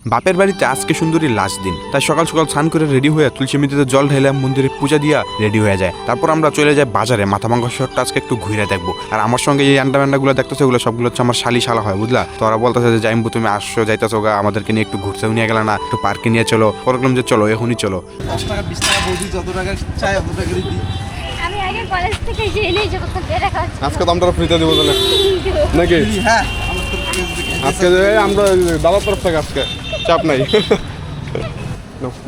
বাপের বাড়িতে আজকে সুন্দরীর লাস্ট দিন, তাই সকাল সকাল স্নান করে রেডি হয়ে তুলসী মিটিতে জল ঢাইলাম, মন্দিরে পূজা দিয়া রেডি হয়ে যায়। তারপর আমরা চলে যাই বাজারে, মাথাভাঙ্গা শহরটা আজকে একটু ঘুরে দেখবো। আর আমার সঙ্গে এই আন্ডাগুলো দেখতেছে, ওগুলো সবগুলো হচ্ছে আমার শালা হয়, বুঝলা? তো ওরা বলতেছে যে জাইম্বু তুমি আসছো, যাইতেছো গা, আমাদেরকে নিয়ে একটু ঘুরতেও নিয়ে গেলে না, একটু পার্কে নিয়ে চলো। বললাম যে চলো, এখনই চলো। 10 টাকা 20 টাকা বৌদি যত টাকা চাই অত টাকা দিই। আমি আগে কলেজ থেকে জেনেই যাব তো বের রাখা হচ্ছে। আজকে তো আমরা ফ্রিতে দেবো তাহলে নাকি? হ্যাঁ আজকে আমরা দাদার তরফ থেকে আজকে চাপ নাই।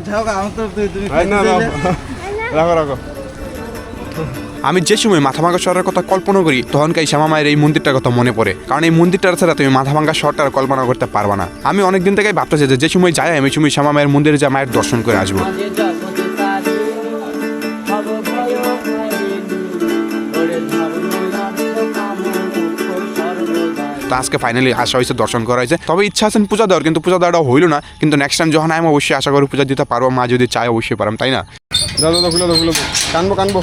যাও আমার তো তুমি না রাখো রাখো। আমি যে সময় মাথাভাঙ্গা শহরের কথা কল্পনা করি, তখনকার শ্যামা মায়ের এই মন্দিরটার কথা মনে পড়ে, কারণ এই মন্দিরটার ছাড়া তুমি মাথাভাঙ্গা শহরটার কল্পনা করতে পারবা না। আমি অনেকদিন থেকেই ভাবতেছি যে সময় যাই আমি সময় শ্যামা মায়ের মন্দিরে যা মায়ের দর্শন করে আসবো। আজকে ফাইনালি আসা হয়েছে, দর্শন করা হয়েছে। তবে ইচ্ছা আছেন পূজা দেওয়ার, কিন্তু পূজা দেওয়াটা হইল না। কিন্তু নেক্সট টাইম যখন আমি অবশ্যই আশা করি পূজা দিতে পারবো, মা যদি চায় অবশ্যই পারম, তাই না? দাদা খুলে কানবো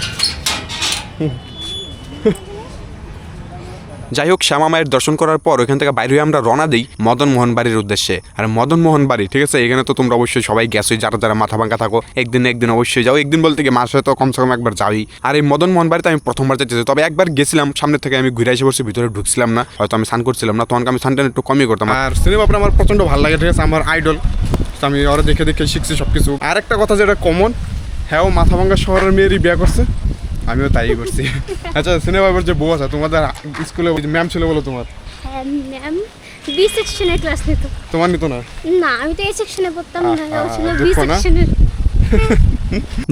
যাই হোক, শ্যামা মায়ের দর্শন করার পর ওইখান থেকে বাইরে হয়ে আমরা রওনা দিই মদন মোহন বাড়ির উদ্দেশ্যে। আর মদন মোহন বাড়ি, ঠিক আছে, এখানে তো তোমরা অবশ্যই সবাই গেছোই, যারা যারা মাথাভাঙ্গা থাকো, একদিন অবশ্যই যাও। একদিন বলতে গিয়ে মাসে তো কমসে কম একবার যাই। আর এই মদন মোহন বাড়িতে আমি প্রথমবার যেতেছি, তবে একবার গেছিলাম, সামনে থেকে আমি ঘুরে এসে পড়ছি, ভিতরে ঢুকছিলাম না, হয়তো আমি স্নান করছিলাম না, তখন আমি স্নানটা একটু কমই করতাম। আর সিনেমা আপনার আমার প্রচন্ড ভালো লাগে, ঠিক আছে, আমার আইডল, আমি ওরা দেখে দেখে শিখছি সব কিছু। আর একটা কথা যেটা কমন, হ্যাঁ, ও মাথাভাঙ্গা শহরের মেয়েরই বিয়ে করছে, আমিও তাই করছি। আচ্ছা, সিনেমা এবার যে বউ আছে তোমাদের স্কুলে ম্যাম ছিল বলো, তোমার হ্যাঁ ম্যাম বি সেকশনে ক্লাস নিত। তোমার নিত না? না, আমি তো এ সেকশনে পড়তাম না, ও ছিল বি দুঃখ না? সেকশনে।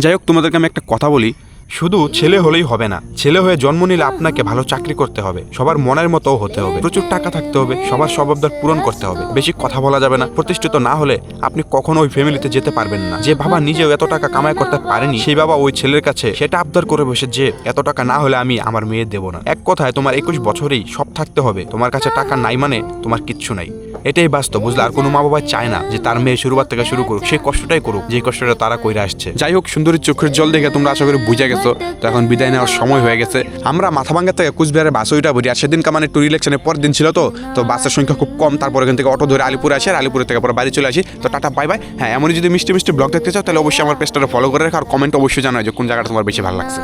যাই হোক, তোমাদেরকে আমি একটা কথা বলি, শুধু ছেলে হলেই হবে না, ছেলে হয়ে জন্ম নিলে আপনাকে ভালো চাকরি করতে হবে, সবার মনের মতো হতে হবে, প্রচুর টাকা থাকতে হবে, সবার সব আবদার পূরণ করতে হবে, বেশি কথা বলা যাবে না। প্রতিষ্ঠিত না হলে আপনি কখনো ওই ফ্যামিলিতে যেতে পারবেন না। যে বাবা নিজেও এত টাকা কামাই করতে পারেনি, সেই বাবা ওই ছেলের কাছে সেটা আবদার করে বসে যে এত টাকা না হলে আমি আমার মেয়ে দেবো না। এক কথায় তোমার 21 বছরেই সব থাকতে হবে, তোমার কাছে টাকা নাই মানে তোমার কিচ্ছু নাই। এটাই বাস্তব, বুঝলে? আর কোনো মা বাবা চায় না যে তার মেয়ে শুরুবার থেকে শুরু করুক, সেই কষ্টটাই করুক যে কষ্টটা তারা কইরা আসছে। যাই হোক, সুন্দরী চোখের জল দেখে তোমরা আশা করি বুঝে গেছো, তো এখন বিদায় নেওয়ার সময় হয়ে গেছে। আমরা মাথাভাঙ্গা থেকে কুচবিহারের বাসে ওইটা বলি। আর সেদিন কামান একটু রিলেকশনের পর দিন ছিল, তো বাসের সংখ্যা খুব কম। তারপর এখান থেকে অটো ধরে আলিপুরে আসি, আর আলিপুর থেকে পরে বাড়ি চলে আসি। তো টাটা, বাই বাই। হ্যাঁ, এমনই যদি মিষ্টি মিষ্টি ব্লগ দেখতে চাও তাহলে অবশ্যই আমার পেজটা ফলো করে রাখো, আর কমেন্ট অবশ্যই জানাও যে কোন জায়গাটা তোমার বেশি ভালো লাগছে।